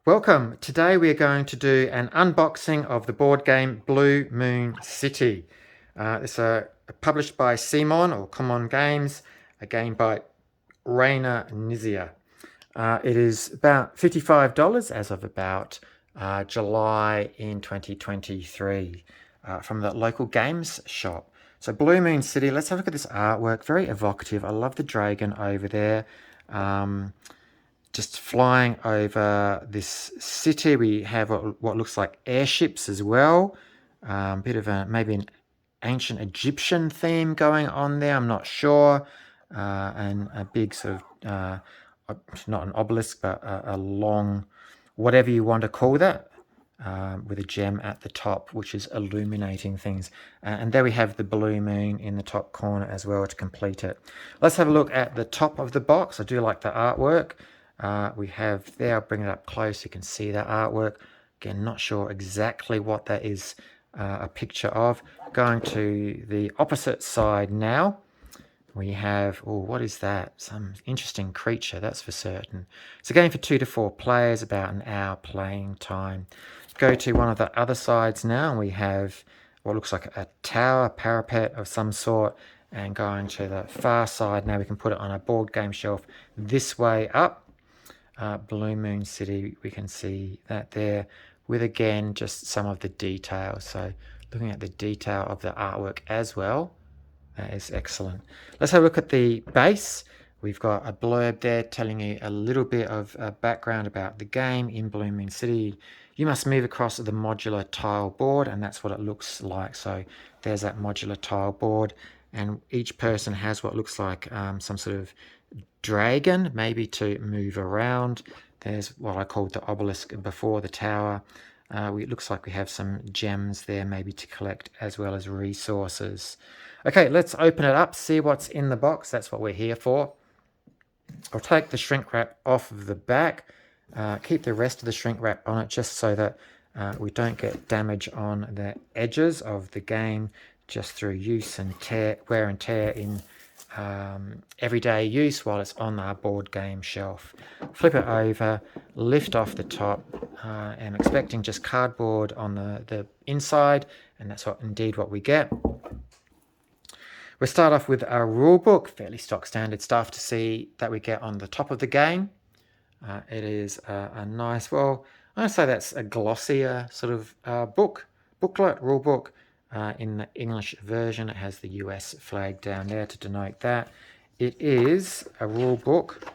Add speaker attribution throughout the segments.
Speaker 1: Welcome. Today we are going to do an unboxing of the board game Blue Moon City. It's published by LeMonde or Common Games, a game by Rainer Nizia. It is about $55 as of about July in 2023 from the local games shop. So Blue Moon City, let's have a look at this artwork. Very evocative. I love the dragon over there. Just flying over this city. We have what looks like airships as well. Bit of maybe an ancient Egyptian theme going on there. I'm not sure. And a big sort of, not an obelisk, but a long, whatever you want to call that, with a gem at the top, which is illuminating things. And there we have the blue moon in the top corner as well to complete it. Let's have a look at the top of the box. I do like the artwork. We have there, I'll bring it up close, you can see that artwork. Again, not sure exactly what that is a picture of. Going to the opposite side now, we have, oh, what is that? Some interesting creature, that's for certain. It's a game for 2 to 4 players, about an hour playing time. Go to one of the other sides now, and we have what looks like a tower, parapet of some sort. And going to the far side now, we can put it on a board game shelf this way up. Blue Moon City, we can see that there with, again, just some of the details. So looking at the detail of the artwork as well, that is excellent. Let's have a look at the base. We've got a blurb there telling you a little bit of background about the game in Blue Moon City. You must move across the modular tile board, and that's what it looks like. So there's that modular tile board, and each person has what looks like some sort of dragon, maybe to move around. There's what I called the obelisk before the tower. It looks like we have some gems there maybe to collect, as well as resources. Okay, let's open it up, see what's in the box. That's what we're here for. I'll take the shrink wrap off of the back, keep the rest of the shrink wrap on it just so that we don't get damage on the edges of the game just through use and wear and tear in everyday use while it's on our board game shelf. Flip it over, lift off the top. I'm expecting just cardboard on the inside, and that's indeed what we get. We'll start off with our rule book, fairly stock standard stuff to see that we get on the top of the game. It is a nice, well, I'm going to say that's a glossier sort of booklet, rule book. In the English version, it has the US flag down there to denote that. It is a rule book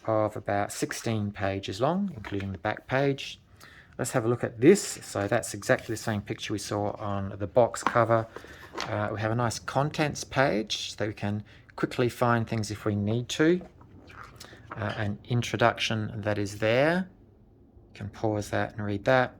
Speaker 1: of about 16 pages long, including the back page. Let's have a look at this. So that's exactly the same picture we saw on the box cover. We have a nice contents page so that we can quickly find things if we need to. An introduction that is there. You can pause that and read that.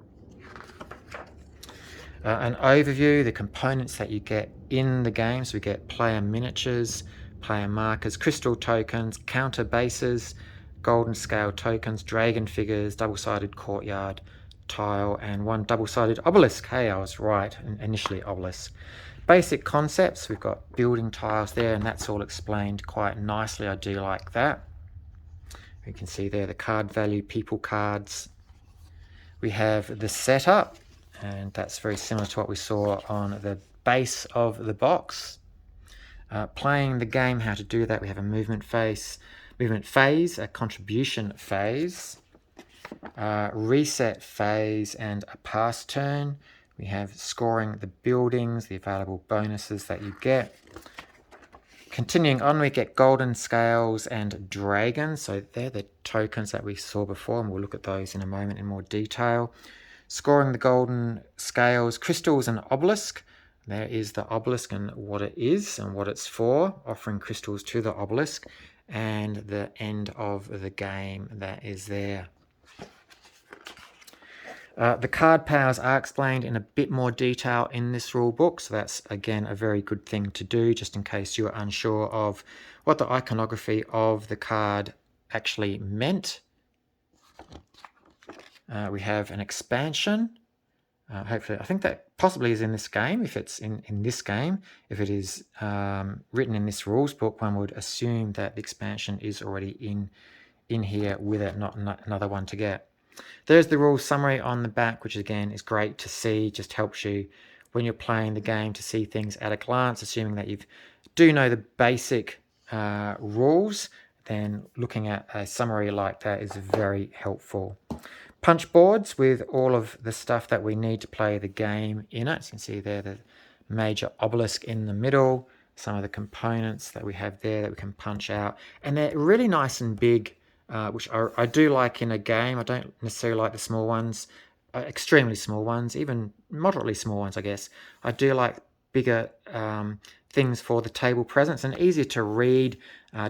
Speaker 1: An overview, the components that you get in the game. So we get player miniatures, player markers, crystal tokens, counter bases, golden scale tokens, dragon figures, double-sided courtyard tile, and one double-sided obelisk. Hey, I was right, initially obelisk. Basic concepts, we've got building tiles there, and that's all explained quite nicely. I do like that. You can see there the card value, people cards. We have the setup, and that's very similar to what we saw on the base of the box. Playing the game, how to do that. We have a movement phase, a contribution phase, reset phase, and a pass turn. We have scoring the buildings, the available bonuses that you get. Continuing on, we get golden scales and dragons. So they're the tokens that we saw before, and we'll look at those in a moment in more detail. Scoring the golden scales, crystals, and obelisk. There is the obelisk and what it is and what it's for, offering crystals to the obelisk, and the end of the game that is there. The card powers are explained in a bit more detail in this rule book, so that's again a very good thing to do just in case you're unsure of what the iconography of the card actually meant. We have an expansion. Hopefully, I think that possibly is in this game. If it's in this game, if it is written in this rules book, one would assume that the expansion is already in here with it, not another one to get. There's the rules summary on the back, which again is great to see, just helps you when you're playing the game to see things at a glance, assuming that you do know the basic rules, then looking at a summary like that is very helpful. Punch boards with all of the stuff that we need to play the game in it. So you can see there the major obelisk in the middle, some of the components that we have there that we can punch out. And they're really nice and big, which I do like in a game. I don't necessarily like the small ones, extremely small ones, even moderately small ones, I guess. I do like bigger things for the table presence and easier to read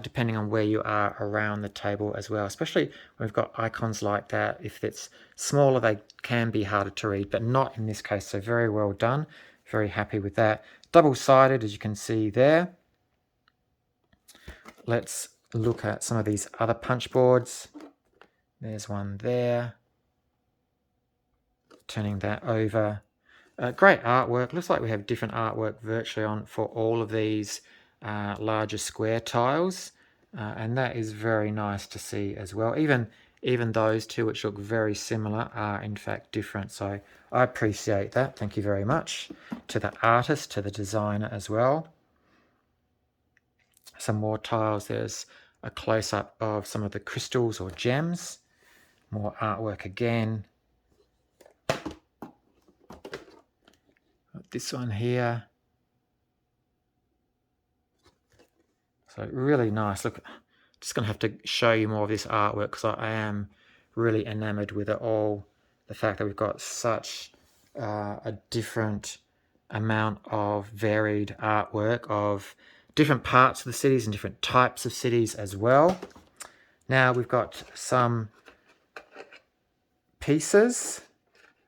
Speaker 1: depending on where you are around the table as well, especially when we've got icons like that. If it's smaller, they can be harder to read, but not in this case. So very well done. Very happy with that. Double-sided, as you can see there. Let's look at some of these other punch boards. There's one there. Turning that over. Great artwork. Looks like we have different artwork virtually on for all of these larger square tiles, and that is very nice to see as well. Even those two, which look very similar, are in fact different. So I appreciate that. Thank you very much to the artist, to the designer as well. Some more tiles. There's a close-up of some of the crystals or gems. More artwork again. This one here. So really nice. Look, just going to have to show you more of this artwork because I am really enamored with it all. The fact that we've got such a different amount of varied artwork of different parts of the cities and different types of cities as well. Now we've got some pieces.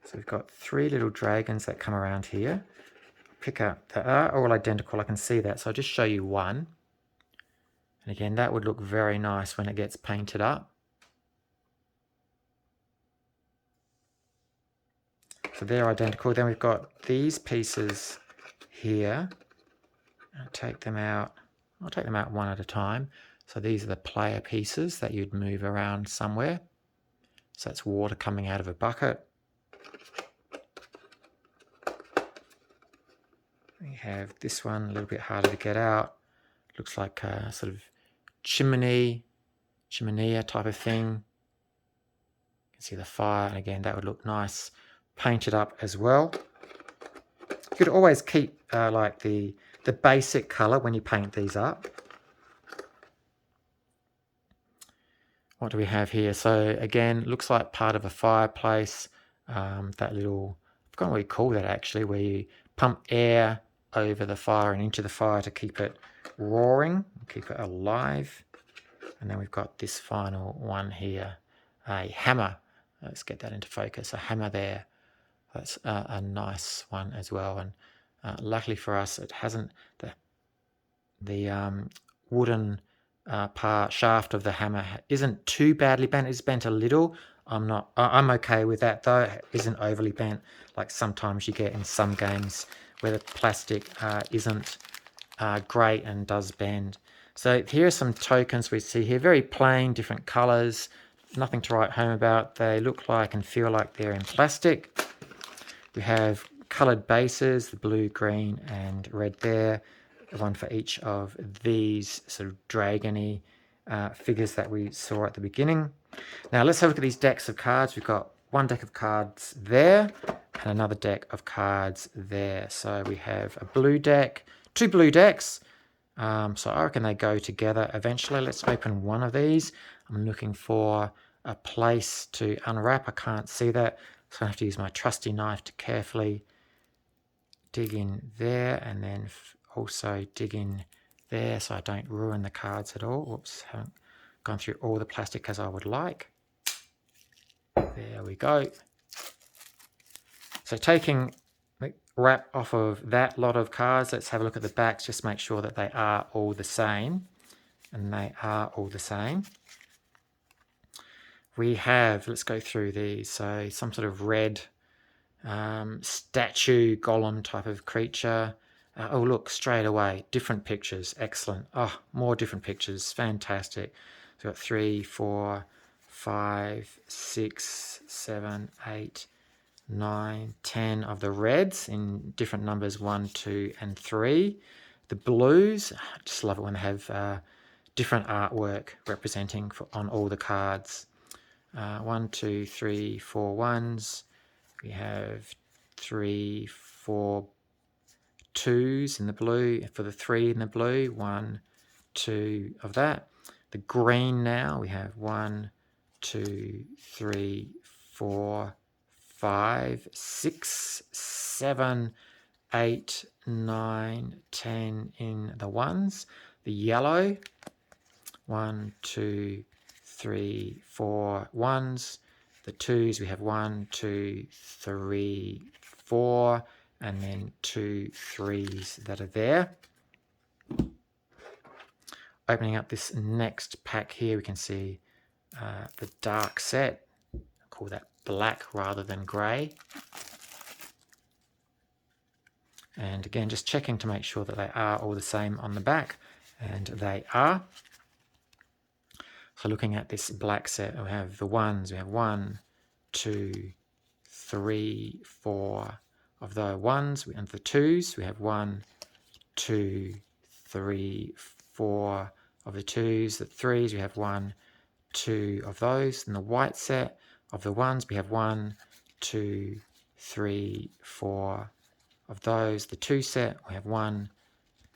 Speaker 1: So we've got 3 little dragons that come around here. Pick up, they are all identical, I can see that. So I'll just show you one. And again, that would look very nice when it gets painted up. So they're identical. Then we've got these pieces here. I'll take them out one at a time. So these are the player pieces that you'd move around somewhere. So that's water coming out of a bucket. We have this one a little bit harder to get out. Looks like a sort of chimney type of thing. You can see the fire, and again, that would look nice painted up as well. You could always keep like the basic color when you paint these up. What do we have here? So again, looks like part of a fireplace. That little, I've forgotten what you call that actually, where you pump air over the fire and into the fire to keep it roaring, keep it alive. And then we've got this final one here, a hammer. Let's get that into focus, a hammer there. That's a nice one as well. And luckily for us, it hasn't, the wooden shaft of the hammer isn't too badly bent. It's bent a little. I'm okay with that though. It isn't overly bent like sometimes you get in some games where the plastic isn't great and does bend. So here are some tokens we see here, very plain, different colors, nothing to write home about. They look like and feel like they're in plastic. We have colored bases, the blue, green and red there, one for each of these sort of dragony figures that we saw at the beginning. Now let's have a look at these decks of cards. We've got one deck of cards there and another deck of cards there. So we have a blue deck, 2 blue decks. So I reckon they go together eventually. Let's open one of these. I'm looking for a place to unwrap. I can't see that, so I have to use my trusty knife to carefully dig in there and then also dig in there so I don't ruin the cards at all. Whoops, haven't gone through all the plastic as I would like. There we go. So taking the wrap off of that lot of cards, let's have a look at the backs, just make sure that they are all the same. And they are all the same. We have, let's go through these, so some sort of red statue, golem type of creature. Oh, look, straight away, different pictures, excellent. Oh, more different pictures, fantastic. So we've got 3, 4, 5, 6, 7, 8, 9, 10 of the reds in different numbers 1, 2, and 3. The blues, I just love it when they have different artwork representing on all the cards. 1, 2, 3, 4 ones. We have 3, 4 twos in the blue. For the 3 in the blue, 1, 2 of that. The green now, we have 1, 2, 3, 4, 5, 6, 7, 8, 9, 10 in the ones. The yellow, 1, 2, 3, 4 ones. The twos, we have 1, 2, 3, 4, and then 2 3s that are there. Opening up this next pack here, we can see the dark set. I'll call that black rather than grey. And again, just checking to make sure that they are all the same on the back, and they are. So looking at this black set, we have the ones. We have 1, 2, 3, 4 of the ones, and the twos, we have 1, 2, 3, 4 of the twos. The threes, we have 1, 2 of those. And the white set of the ones, we have 1, 2, 3, 4 of those. The two set, we have 1,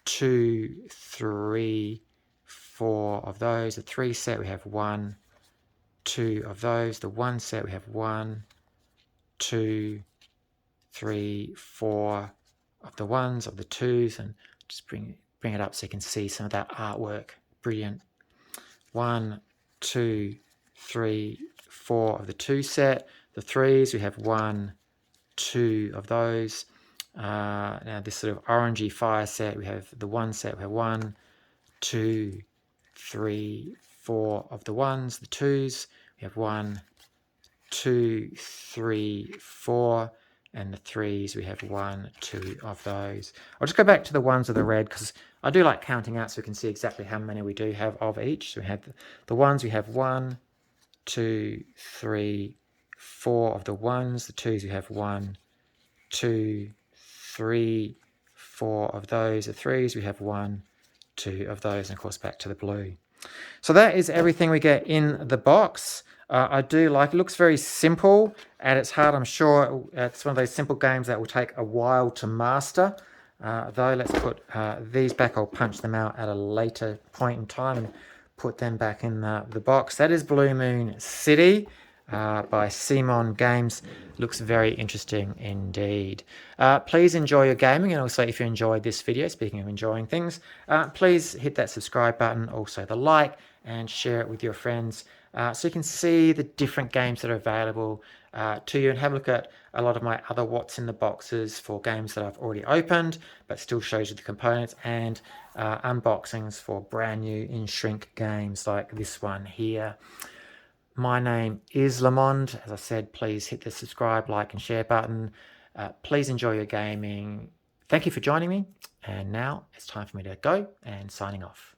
Speaker 1: 2, 3, 4 of those. The three set, we have 1, 2 of those. The one set, we have 1, 2, 3, 4 of the ones, of the twos, and just bring it up so you can see some of that artwork. Brilliant. 1, 2, 3, 4 of the two set. The threes, we have 1, 2 of those. Now this sort of orangey fire set, we have the one set, we have 1, 2, 3, 4 of the ones. The twos, we have 1, 2, 3, 4, and the threes, we have 1, 2 of those. I'll just go back to the ones of the red because I do like counting out so we can see exactly how many we do have of each. So we have the ones, we have 1, 2, 3, 4 of the ones. The twos, we have 1, 2, 3, 4 of those. The threes, we have 1, 2 of those, and of course back to the blue. So that is everything we get in the box. I do like it. Looks very simple at its heart. I'm sure it's one of those simple games that will take a while to master. Though let's put these back. I'll punch them out at a later point in time and put them back in the box. That is Blue Moon City by LeMonde Games. Looks very interesting indeed. Please enjoy your gaming, and also if you enjoyed this video, speaking of enjoying things, please hit that subscribe button, also the like, and share it with your friends so you can see the different games that are available to you, and have a look at a lot of my other what's in the boxes for games that I've already opened but still shows you the components, and unboxings for brand new in shrink games like this one here. My name is LeMonde. As I said, please hit the subscribe, like, and share button. Please enjoy your gaming. Thank you for joining me. And now it's time for me to go and signing off.